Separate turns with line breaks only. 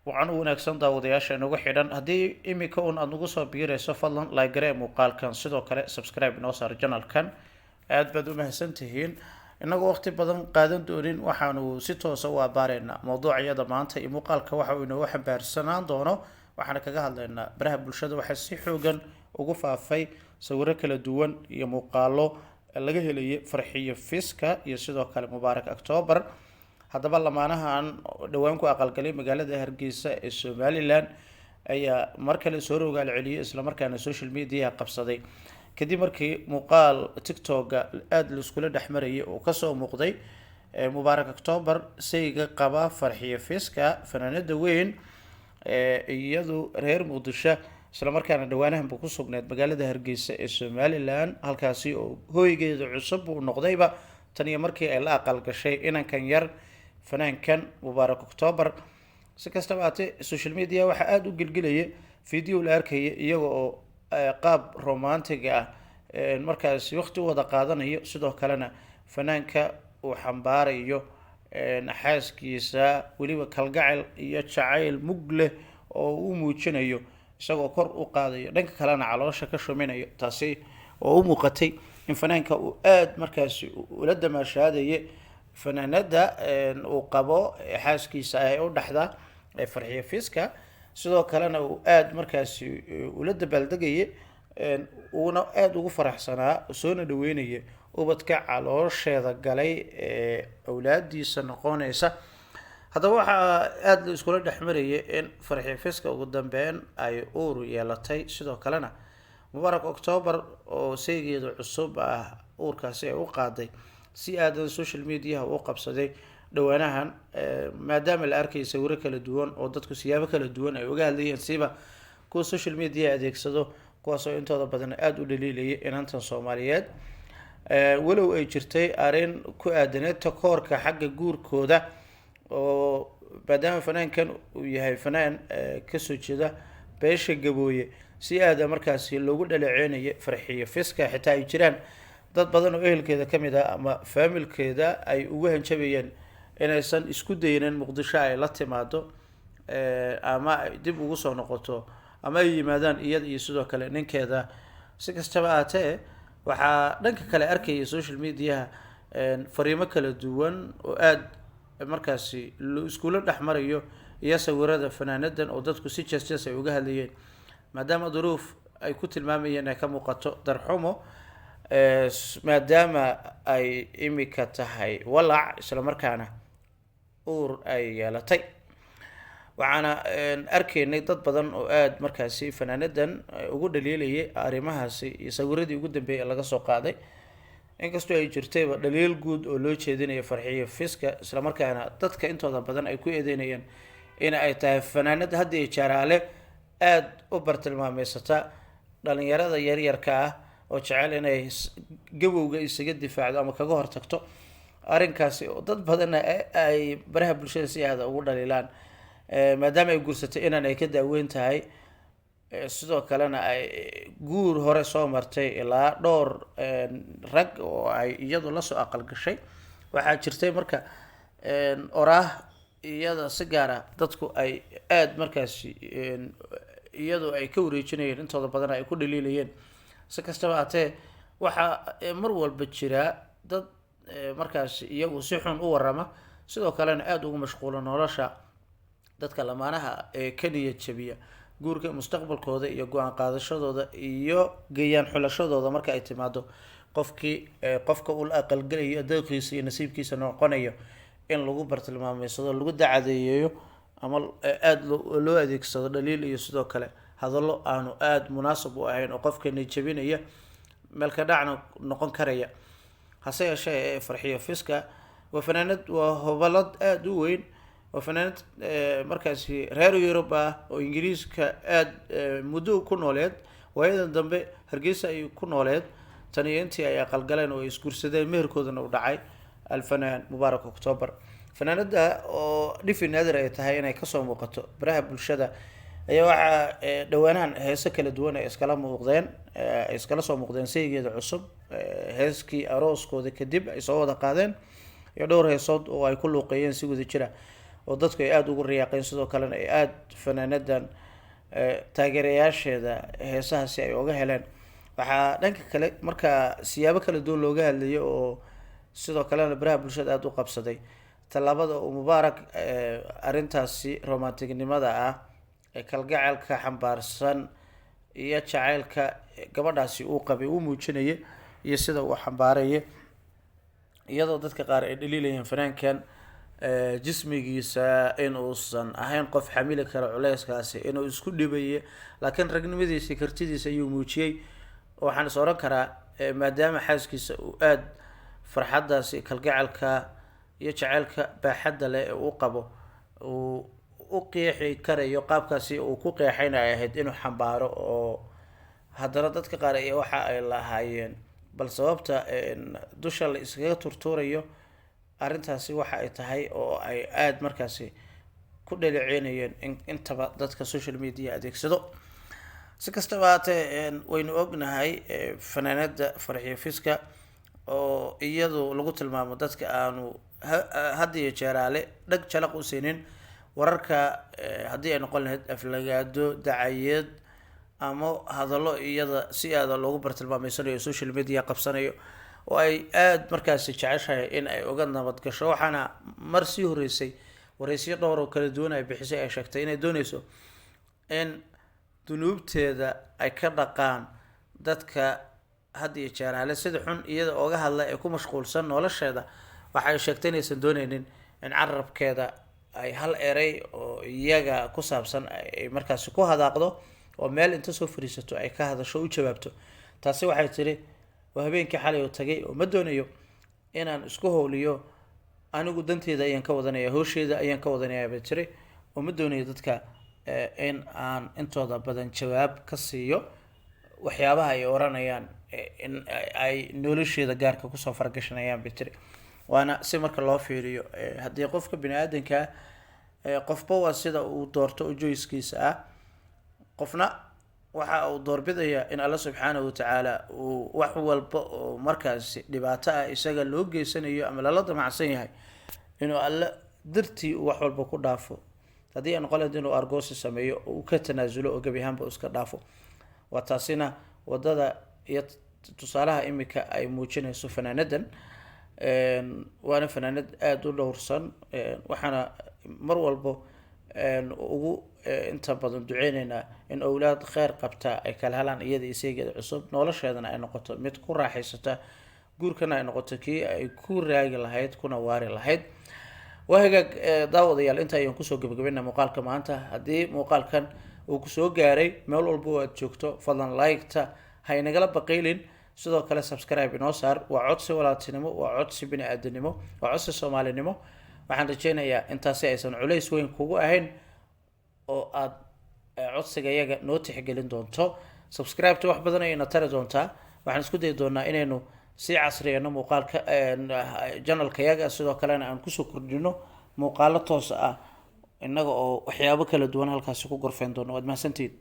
waxaan u wanaagsan daawadayaasha inagu xidhan haddii imika uun aada nagu soo biirayso fadlan like garee muuqaalkan sidoo kale subscribe inoo saar janalkan aada baad u mahadsantihiin inagoo waqti badan qaadan doonin waxaanu si toosa u abaareynaa mowduucyada maanta iyo muuqaalka waxa uu inoogu xambaarsanaan doono waxaana kaga hadlaynaa baraha bulshada waxaa si xoogan ugu faafay sawiro kala duwan iyo muuqaalo laga helayay farxiyo fiska iyo sidoo kale mubaarak octoobar haddaba lamaanahan dhowaan ku aqalgalay magaalada hargeysa ee somalilan ayaa mar kale soo rogaal celiyay islamarkaana social media qabsaday kadib markii muuqaal tiktoka aada la iskula dhexmarayay oo kasoo muuqday mubaarak octoobar sayga qaba farxiyo fiska fanaanada weyn iyadu reer muqdisho islamarkaana dhawaanahanba ku sugneed magaalada hargeysa ee somalilan halkaasi oo hooygeeda cusub uu noqdayba tan iyo markii ay la aqal gashay inankan yar fanaankan mubaarak octoobar si kastaba haatee social media waxaa aada u gelgelaya video la arkaya iyaga oo qaab romantiga ah markaasi waqti u wada qaadanayo sidoo kalena fanaanka uu xambaarayo xaaskiisa weliba kalgacayl iyo jacayl mug leh oo u muujinayo isagoo kor u qaadayo dhanka kalena caloosha ka shuminayo taasi oo u muuqatay in fanaanka uu aada markaasi ula damaashaadaya fanaanada uu qabo xaaskiisa ay u dhaxda farxiyo fiska sidoo kalena uu aada markaasi ula dabaaldegaya uuna aada ugu faraxsanaa soona dhaweynaya ubadka caloosheeda galay ee awlaadiisa noqonaysa haddaba waxaa aada la iskula dhexmaraya in farxiyo fiska ugu dambeyn ay uur yeelatay sidoo kalena mubaarak octoobar oo saygeeda cusub ah uurkaasi ay u qaaday si aadan social mediaha u qabsaday dhawaanahan maadaama la arkay sawiro kala duwan oo dadku siyaabo kala duwan ay uga hadlayeen siba kuwa social media adeegsado kuwaasoo intooda badan aada u dhaliilaya inantan soomaaliyeed walow ay jirtay arrin ku aadaneed takoorka xagga guurkooda oo maadaama fanaankan uu yahay fanaan kasoo jeeda beesha gabooye si aada markaasi loogu dhaleeceynaya farxiyo fiska xitaa ay jiraan dad badan oo ehelkeeda kamid ah ama faamilkeeda ay ugu hanjabayeen inaysan isku daynin muqdisho ay la timaado ama ay dib ugu soo noqoto ama ay yimaadaan iyada iyo sidoo kale ninkeeda si kastaba aatee waxaa dhanka kale arkaya social mediaha fariimo kala duwan oo aada markaasi iskula dhexmarayo iyo sawirada fanaanadan oo dadku si jees ay uga hadlayeen maadaama duruuf ay ku tilmaamayeen ay ka muuqato darxumo maadaama ay imika tahay walac islamarkaana uur ay yeelatay waxaana arkaynay dad badan oo aada markaasi fanaanadan ugu dhaliilayay arrimahaasi iyo sawiradii ugu dambeeyay laga soo qaaday inkastoo ay jirtayba dhaliil guud oo loo jeedinayo farxiyo fiska islamarkaana dadka intooda badan ay ku eedeynayeen in ay tahay fanaanad haddii jaaraale aada u bartilmaameysata dhalinyarada yaryarka ah oo jecel inay gabowga isaga difaacdo ama kaga hortagto arrinkaasi oo dad badanna ay baraha bulshada si aada ugu dhaliilaan maadaama ay guursatay inaan ay ka daaweyn tahay sidoo kalena ay guur hore soo martay ilaa dhowr rag oo ay iyadu lasoo aqal gashay waxaa jirtay marka oraah iyada si gaara dadku ay aada markaasi iyadu ay ka wareejinayeen intooda badan ay ku dhaliilayeen si kastaba haatee waxaa mar walba jiraa dad markaasi iyagu si xun u warama sidoo kalena aada ugu mashquula nolosha dadka lamaanaha ee ka niyad jabiya guurka mustaqbalkooda iyo go-aan qaadashadooda iyo geeyaan xulashadooda marka ay timaado qofka uu la aqalgalayo adeeqiisa iyo nasiibkiisa noqonayo in lagu bartilmaameysado lagu dacadeeyeeyo ama aada loo adeegsado dhaliil iyo sidoo kale hadallo aanu aada munaasab u ahayn oo qofkani jabinaya meelka dhacna noqon karaya hase yeeshee farxiyo fiska waa fanaanad waa hobalad aada u weyn waa fanaanad markaasi reer yurub ah oo ingiriiska aada muddo ku nooleed waayadan dambe hargeysa ay ku nooleed tan iyo intii ay aqalgaleen oo ay isguursadeen meherkoodana u dhacay alfanaan mubaarak octoobar fanaanada oo dhifi naadir ay tahay inay kasoo muuqato baraha bulshada ayaa waxaa dhawaanahan heeso kala duwan ay iskala soo muuqdeen saygeeda cusub heeskii arooskooda kadib ay soo wada qaadeen iyo dhowr heesood oo ay ku luuqeeyeen si wada jira oo dadku ay aada ugu riyaaqeen, sidoo kalena ay aada fanaanadan taageerayaasheeda heesahaasi ay uga heleen. waxaa dhanka kale markaa siyaabo kala duwan looga hadlayo oo sidoo kalena baraha bulshada aada u qabsaday tallaabada uu mubaarak arrintaasi romantignimada ah ee kalgacaylka xambaarsan iyo jacaylka gabadhaasi uu qabay uu muujinaya iyo sida uu xambaaraya, iyadoo dadka qaar ay dhaliilayeen fanaankan jismigiisa in uusan ahayn qof xamili kara culeyskaasi, inuu isku dhibaye, laakiin ragnimadiisa kartidiisa ayuu muujiyey. waxaan is oran karaa maadaama xaaskiisa uu aada farxaddaasi kalgacalka iyo jaceylka baaxadda leh ee uu qabo uu u qeexi karayo qaabkaasi uu ku qeexayna ay ahayd inuu xambaaro. oo haddana dadka qaar waxa ay lahaayeen bal sababta dusha la iskaga turtuurayo arrintaasi waxa ay tahay, oo ay aada markaasi ku dhaleeceynayeen intaba dadka social media adeegsado. si kastaba haatee waynu ognahay fanaanada Farxiyo Fiska oo iyadu lagu tilmaamo dadka aanu had iyo jeeraale dhag jalaq u siinin wararka, haddii ay noqon lahayd aflagaado, dacayad ama hadallo iyada si aada loogu bartilmaameysanayo social media qabsanayo, oo ay aada markaasi jeceshahay in ay uga nabad gasho. waxaana mar sii horeysay wareysyo dhowr oo kala duwan ay bixisay ay sheegtay inay dooneyso in dunuubteeda ay ka dhaqaan dadka had iyo jeeraale sida xun iyada ooga hadla ee ku mashquulsan nolosheeda. waxay sheegtay inaysan dooneynin in carabkeeda ay hal erey oo iyaga ku saabsan ay markaasi ku hadaaqdo oo meel inta soo fariisato ay ka hadasho u jawaabto. taasi waxay tiri waa habeenkii xalay oo tagay oo ma doonayo inaan isku howliyo, anigu danteeda ayaan ka wadanaya, howsheeda ayaan ka wadanaya bay tiri, oo ma doonayo dadka in aan intooda badan jawaab ka siiyo waxyaabaha ay oranayaan in ay nolosheeda gaarka kusoo fargashanayaan bay tiri. waana si marka loo fiiriyo haddii qofka bini aadanka qofba waa sida uu doorto oo joyskiisa ah, qofna waxa uu doorbidaya in alla subxaanahu watacaala uu wax walba oo markaasi dhibaato ah isaga loo geysanayo ama lala damacsan yahay inuu alla dartii uu wax walba ku dhaafo, haddii aan noqon lahayd inuu argoosi sameeyo oo uu ka tanaasulo oo gebi ahaanba iska dhaafo. waa taasina wadada iyo tusaalaha imika ay muujinayso fanaanadan. waana fanaanad aada u dhowrsan, waxaana mar walbo ugu inta badan duceyneynaa in owlaad kheyr qabta ay kala helaan iyada isageeda cusub, nolosheedana ay noqoto mid ku raaxaysata, guurkana ay noqoto kii ay ku raagi lahayd kuna waari lahayd. waa hagaag daawadayaal, inta ayaan kusoo gabagabayna muuqaalka maanta. haddii muuqaalkan uu kusoo gaaray meel walba oo aad joogto, fadlan like-ta ha inagala baqaylin, sidoo kale subscribe inoo saar. waa codsi walaaltinimo, waa codsi bini aadanimo, waa codsi soomaalinimo. waxaan rajeynayaa intaasi aysan culays weyn kugu ahayn oo aad codsiga iyaga noo tixgelin doonto. subscribe-ta wax badan ayayna tari doontaa. waxaan isku dayi doonaa inaynu sii casriyeyno muuqaalka janalka yaga, sidoo kalena aan kusoo kordhino muuqaalo toos ah innaga oo waxyaabo kala duwan halkaasi ku gorfeyn doono. waad mahadsantihiin.